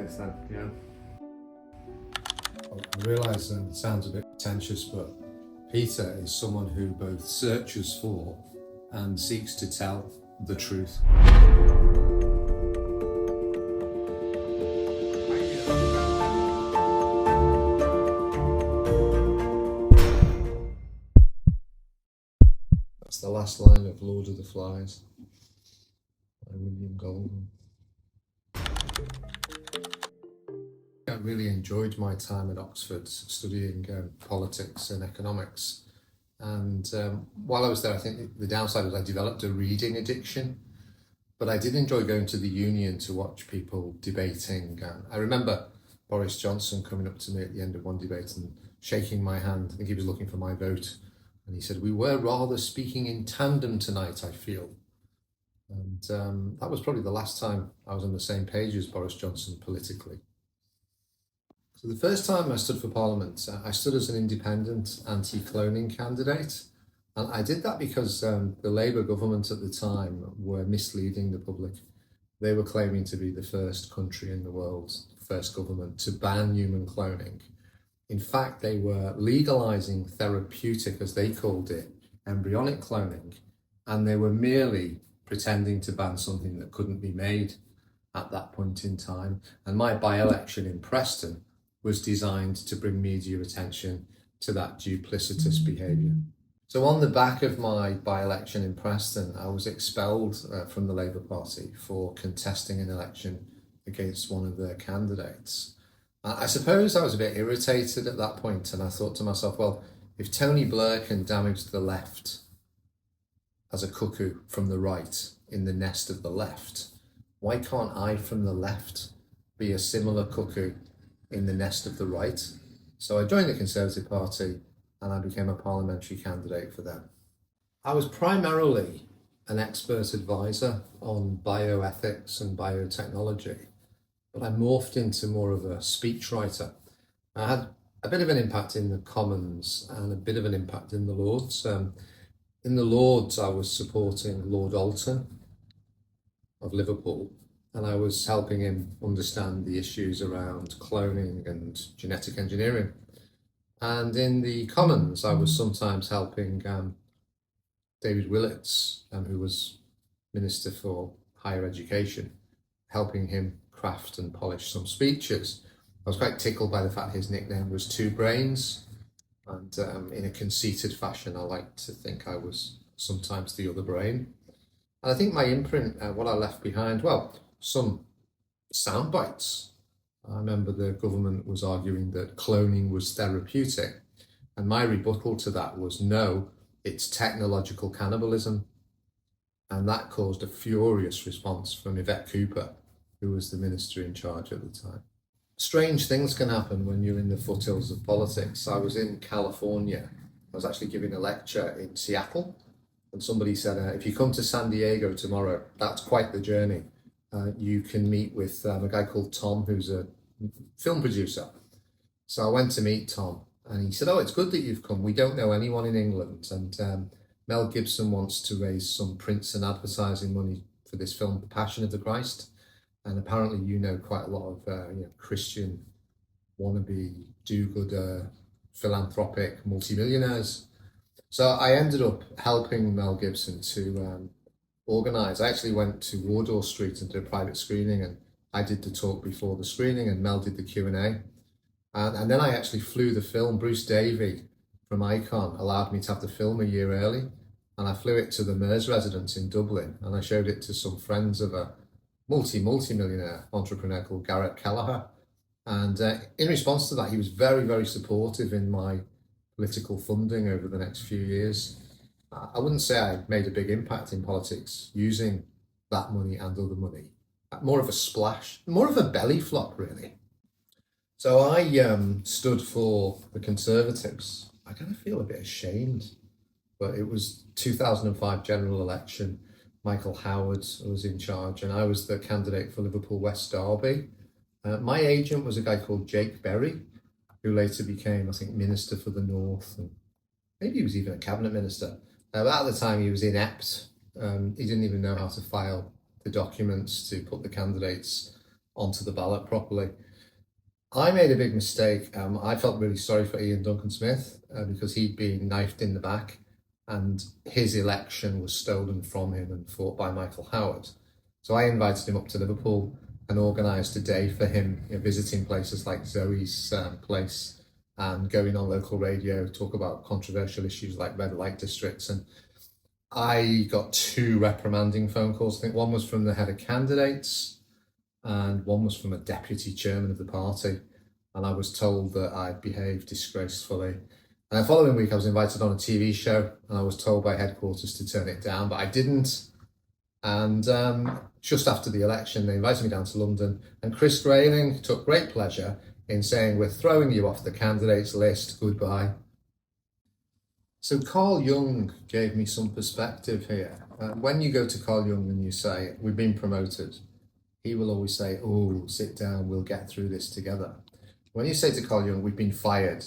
candidates then, yeah. I realise it sounds a bit pretentious, but Peter is someone who both searches for and seeks to tell the truth. That's the last line of Lord of the Flies by William Goldman. I really enjoyed my time at Oxford studying politics and economics. And while I was there, I think the downside was I developed a reading addiction. But I did enjoy going to the Union to watch people debating. I remember Boris Johnson coming up to me at the end of one debate and shaking my hand. I think he was looking for my vote. And he said, "We were rather speaking in tandem tonight, I feel." And that was probably the last time I was on the same page as Boris Johnson politically. So the first time I stood for Parliament, I stood as an independent anti-cloning candidate. And I did that because the Labour government at the time were misleading the public. They were claiming to be the first country in the world, first government to ban human cloning. In fact, they were legalising therapeutic, as they called it, embryonic cloning, and they were merely pretending to ban something that couldn't be made at that point in time. And my by-election in Preston was designed to bring media attention to that duplicitous behaviour. So on the back of my by-election in Preston, I was expelled from the Labour Party for contesting an election against one of their candidates. I suppose I was a bit irritated at that point, and I thought to myself, well, if Tony Blair can damage the left as a cuckoo from the right in the nest of the left, why can't I from the left be a similar cuckoo in the nest of the right? So I joined the Conservative Party and I became a parliamentary candidate for them. I was primarily an expert advisor on bioethics and biotechnology, but I morphed into more of a speechwriter. I had a bit of an impact in the Commons and a bit of an impact in the Lords. In the Lords, I was supporting Lord Alton of Liverpool, and I was helping him understand the issues around cloning and genetic engineering. And in the Commons, I was sometimes helping David Willits, who was Minister for Higher Education, helping him craft and polish some speeches. I was quite tickled by the fact his nickname was Two Brains, and in a conceited fashion, I like to think I was sometimes the other brain. And I think my imprint, what I left behind, well, some sound bites. I remember the government was arguing that cloning was therapeutic, and my rebuttal to that was no, it's technological cannibalism. And that caused a furious response from Yvette Cooper, who was the minister in charge at the time. Strange things can happen when you're in the foothills of politics. I was in California. I was actually giving a lecture in Seattle, and somebody said, if you come to San Diego tomorrow, that's quite the journey. You can meet with a guy called Tom, who's a film producer. So I went to meet Tom, and he said, "Oh, it's good that you've come. We don't know anyone in England, and Mel Gibson wants to raise some prints and advertising money for this film, The Passion of the Christ. And apparently you know quite a lot of Christian wannabe do-gooder philanthropic multimillionaires." So I ended up helping Mel Gibson to organise. I actually went to Wardour Street and did a private screening, and I did the talk before the screening and Mel did the Q&A. And then I actually flew the film. Bruce Davey from Icon allowed me to have the film a year early, and I flew it to the Mears residence in Dublin, and I showed it to some friends of a multi-millionaire entrepreneur called Garrett Kelleher. And in response to that, he was very, very supportive in my political funding over the next few years. I wouldn't say I made a big impact in politics using that money and other money. More of a splash, more of a belly flop, really. So I stood for the Conservatives. I kind of feel a bit ashamed, but it was 2005 general election. Michael Howard was in charge, and I was the candidate for Liverpool West Derby. My agent was a guy called Jake Berry, who later became, I think, Minister for the North, and maybe he was even a cabinet minister. But at the time, he was inept. He didn't even know how to file the documents to put the candidates onto the ballot properly. I made a big mistake. I felt really sorry for Ian Duncan Smith because he'd been knifed in the back and his election was stolen from him and fought by Michael Howard. So I invited him up to Liverpool and organised a day for him, visiting places like Zoe's place and going on local radio, talk about controversial issues like red light districts. And I got 2 reprimanding phone calls. I think one was from the head of candidates and one was from a deputy chairman of the party. And I was told that I'd behaved disgracefully. And the following week I was invited on a TV show and I was told by headquarters to turn it down, but I didn't. And just after the election, they invited me down to London and Chris Grayling took great pleasure in saying, "We're throwing you off the candidates list, goodbye." So Carl Jung gave me some perspective here. When you go to Carl Jung and you say, "We've been promoted," he will always say, "Oh, sit down, we'll get through this together." When you say to Carl Jung, "We've been fired,"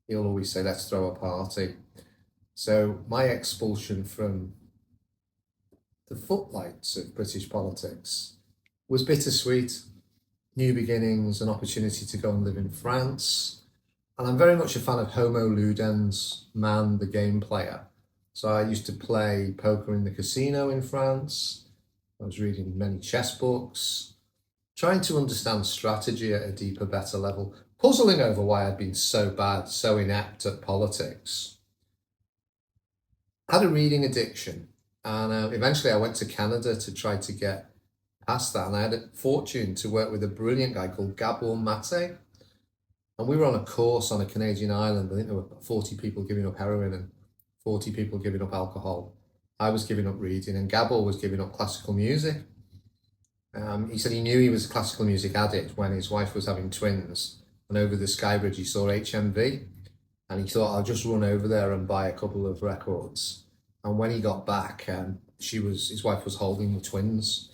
he'll always say, "Let's throw a party." So my expulsion from the footlights of British politics was bittersweet. New beginnings, an opportunity to go and live in France. And I'm very much a fan of Homo Ludens, man, the game player. So I used to play poker in the casino in France. I was reading many chess books, trying to understand strategy at a deeper, better level, puzzling over why I'd been so bad, so inept at politics. I had a reading addiction, and eventually I went to Canada to try to get past that, and I had a fortune to work with a brilliant guy called Gabor Mate, and we were on a course on a Canadian island. I think there were 40 people giving up heroin and 40 people giving up alcohol. I was giving up reading, and Gabor was giving up classical music. He said he knew he was a classical music addict when his wife was having twins, and over the Sky Bridge he saw HMV, and he thought, "I'll just run over there and buy a couple of records." And when he got back, his wife was holding the twins.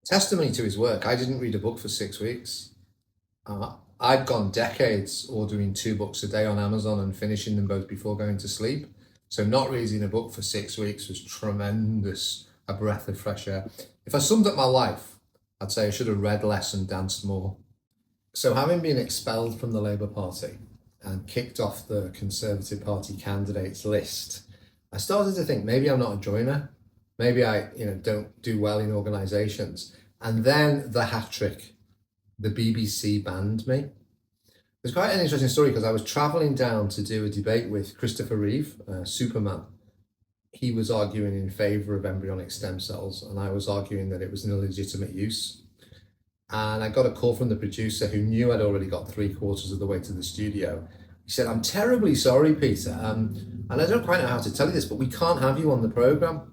Testimony to his work, I didn't read a book for 6 weeks. I'd gone decades ordering 2 books a day on Amazon and finishing them both before going to sleep. So not reading a book for 6 weeks was tremendous, a breath of fresh air. If I summed up my life, I'd say I should have read less and danced more. So having been expelled from the Labour Party and kicked off the Conservative Party candidates list, I started to think maybe I'm not a joiner. Maybe I don't do well in organisations. And then the hat trick, the BBC banned me. It's quite an interesting story because I was travelling down to do a debate with Christopher Reeve, Superman. He was arguing in favour of embryonic stem cells and I was arguing that it was an illegitimate use. And I got a call from the producer who knew I'd already got 3/4 of the way to the studio. He said, "I'm terribly sorry, Peter, and I don't quite know how to tell you this, but we can't have you on the programme."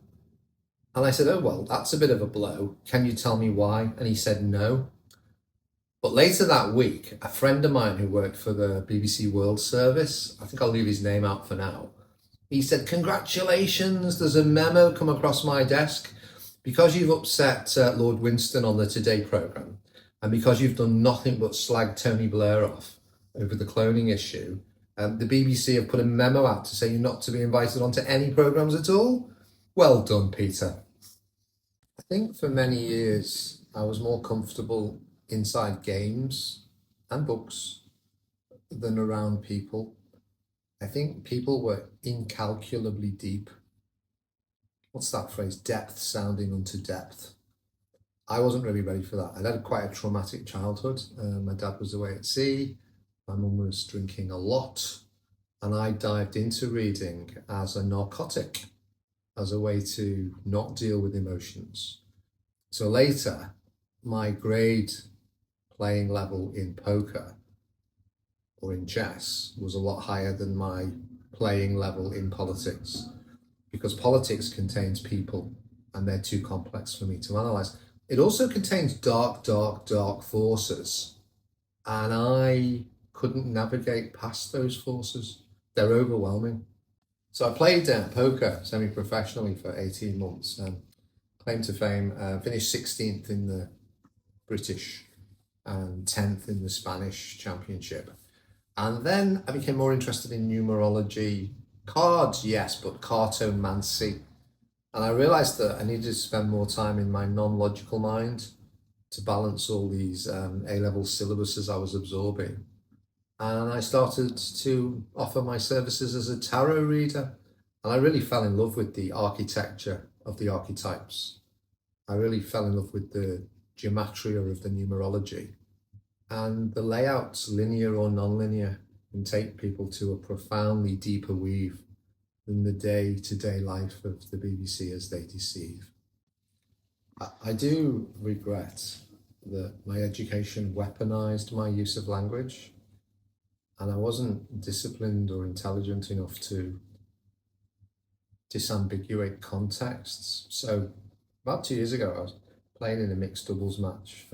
And I said, "Oh, well, that's a bit of a blow. Can you tell me why?" And he said, "No." But later that week, a friend of mine who worked for the BBC World Service, I think I'll leave his name out for now, he said, "Congratulations, there's a memo come across my desk. Because you've upset Lord Winston on the Today programme, and because you've done nothing but slag Tony Blair off over the cloning issue, the BBC have put a memo out to say you're not to be invited onto any programmes at all. Well done, Peter." I think for many years I was more comfortable inside games and books than around people. I think people were incalculably deep. What's that phrase? Depth sounding unto depth. I wasn't really ready for that. I'd had quite a traumatic childhood. My dad was away at sea. My mum was drinking a lot. And I dived into reading as a narcotic, as a way to not deal with emotions. So later, my grade playing level in poker or in chess was a lot higher than my playing level in politics, because politics contains people and they're too complex for me to analyse. It also contains dark, dark, dark forces, and I couldn't navigate past those forces. They're overwhelming. So I played poker semi-professionally for 18 months, claim to fame, finished 16th in the British and 10th in the Spanish Championship. And then I became more interested in numerology. Cards, yes, but cartomancy. And I realised that I needed to spend more time in my non-logical mind to balance all these A-level syllabuses I was absorbing. And I started to offer my services as a tarot reader. And I really fell in love with the architecture of the archetypes. I really fell in love with the gematria of the numerology. And the layouts, linear or non-linear, can take people to a profoundly deeper weave than the day-to-day life of the BBC as they deceive. I do regret that my education weaponized my use of language, and I wasn't disciplined or intelligent enough to disambiguate contexts. So about 2 years ago, I was playing in a mixed doubles match.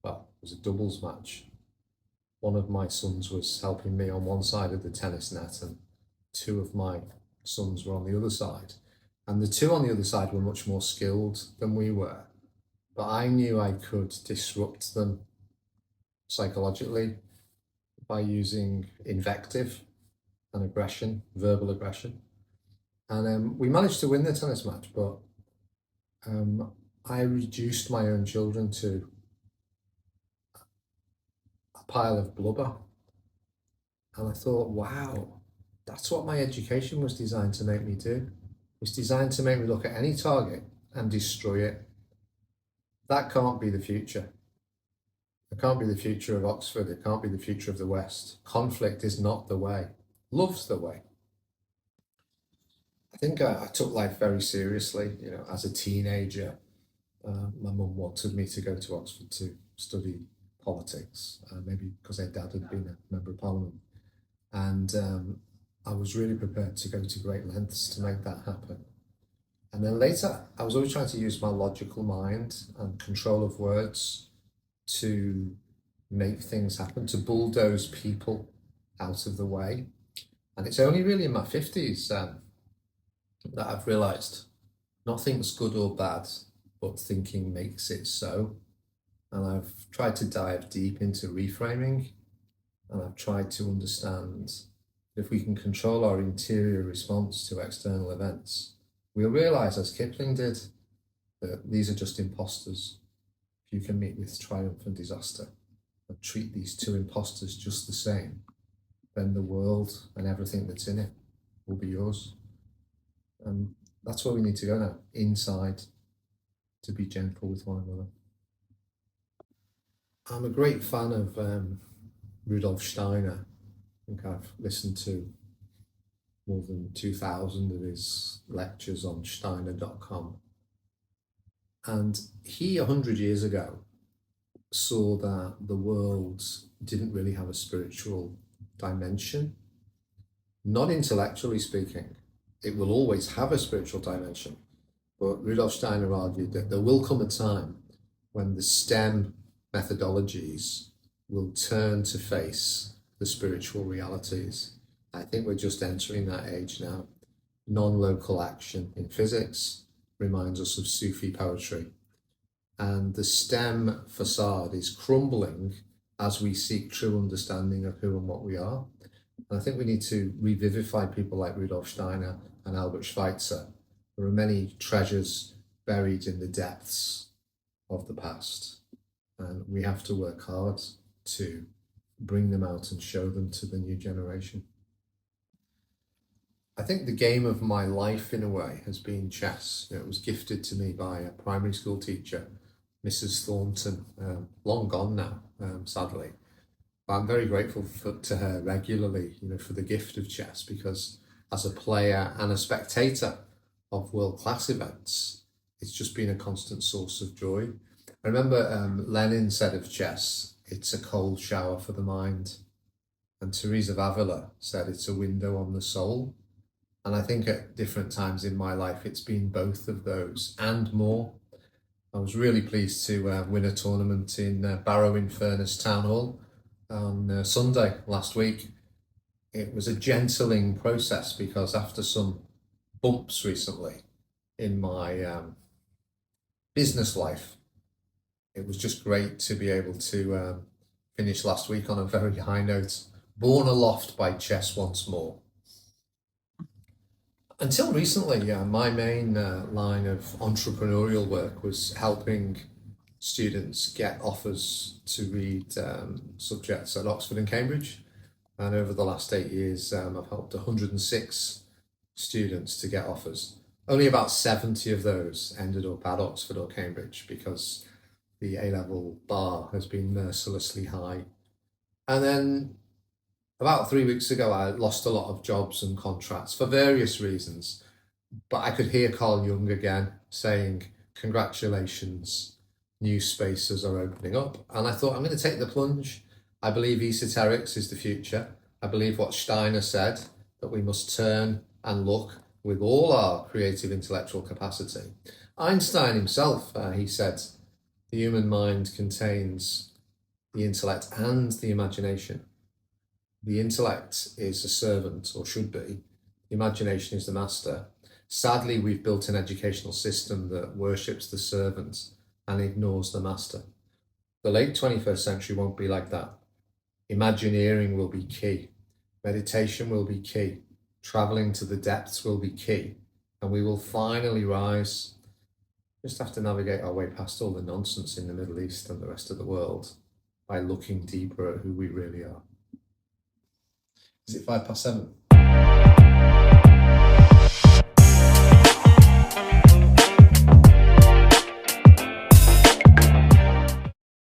Well, it was a doubles match. One of my sons was helping me on one side of the tennis net, and two of my sons were on the other side. And the two on the other side were much more skilled than we were. But I knew I could disrupt them psychologically by using invective and aggression, verbal aggression. And we managed to win the tennis match, but I reduced my own children to a pile of blubber. And I thought, wow, that's what my education was designed to make me do. It was designed to make me look at any target and destroy it. That can't be the future. It can't be the future of Oxford. It can't be the future of the West. Conflict is not the way. Love's the way. I think I took life very seriously. You know, as a teenager, my mum wanted me to go to Oxford to study politics, maybe because her dad had been a member of parliament. And I was really prepared to go to great lengths to make that happen. And then later, I was always trying to use my logical mind and control of words to make things happen, to bulldoze people out of the way. And it's only really in my 50s that I've realised nothing's good or bad, but thinking makes it so. And I've tried to dive deep into reframing, and I've tried to understand that if we can control our interior response to external events, we'll realise, as Kipling did, that these are just imposters. If you can meet with triumph and disaster and treat these two imposters just the same, then the world and everything that's in it will be yours. And that's where we need to go now, inside, to be gentle with one another. I'm a great fan of Rudolf Steiner. I think I've listened to more than 2,000 of his lectures on steiner.com. And he, 100 years ago, saw that the world didn't really have a spiritual dimension. Not intellectually speaking, it will always have a spiritual dimension. But Rudolf Steiner argued that there will come a time when the STEM methodologies will turn to face the spiritual realities. I think we're just entering that age now. Non-local action in physics reminds us of Sufi poetry. And the STEM facade is crumbling as we seek true understanding of who and what we are. And I think we need to revivify people like Rudolf Steiner and Albert Schweitzer. There are many treasures buried in the depths of the past, and we have to work hard to bring them out and show them to the new generation. I think the game of my life, in a way, has been chess. It was gifted to me by a primary school teacher, Mrs. Thornton, long gone now, sadly. But I'm very grateful to her regularly, for the gift of chess, because as a player and a spectator of world-class events, it's just been a constant source of joy. I remember Lenin said of chess, it's a cold shower for the mind. And Teresa of Avila said it's a window on the soul. And I think at different times in my life, it's been both of those and more. I was really pleased to win a tournament in Barrow-in-Furness Town Hall on Sunday last week. It was a gentling process because after some bumps recently in my business life, it was just great to be able to finish last week on a very high note, borne aloft by chess once more. Until recently, my main line of entrepreneurial work was helping students get offers to read subjects at Oxford and Cambridge. And over the last 8 years, I've helped 106 students to get offers. Only about 70 of those ended up at Oxford or Cambridge because the A-level bar has been mercilessly high. And then about 3 weeks ago, I lost a lot of jobs and contracts for various reasons. But I could hear Carl Jung again saying, congratulations, new spaces are opening up. And I thought, I'm going to take the plunge. I believe esoterics is the future. I believe what Steiner said, that we must turn and look with all our creative intellectual capacity. Einstein himself, he said, the human mind contains the intellect and the imagination. The intellect is a servant, or should be. The imagination is the master. Sadly, we've built an educational system that worships the servant and ignores the master. The late 21st century won't be like that. Imagineering will be key. Meditation will be key. Traveling to the depths will be key. And we will finally rise. Just have to navigate our way past all the nonsense in the Middle East and the rest of the world by looking deeper at who we really are. Is it 7:05?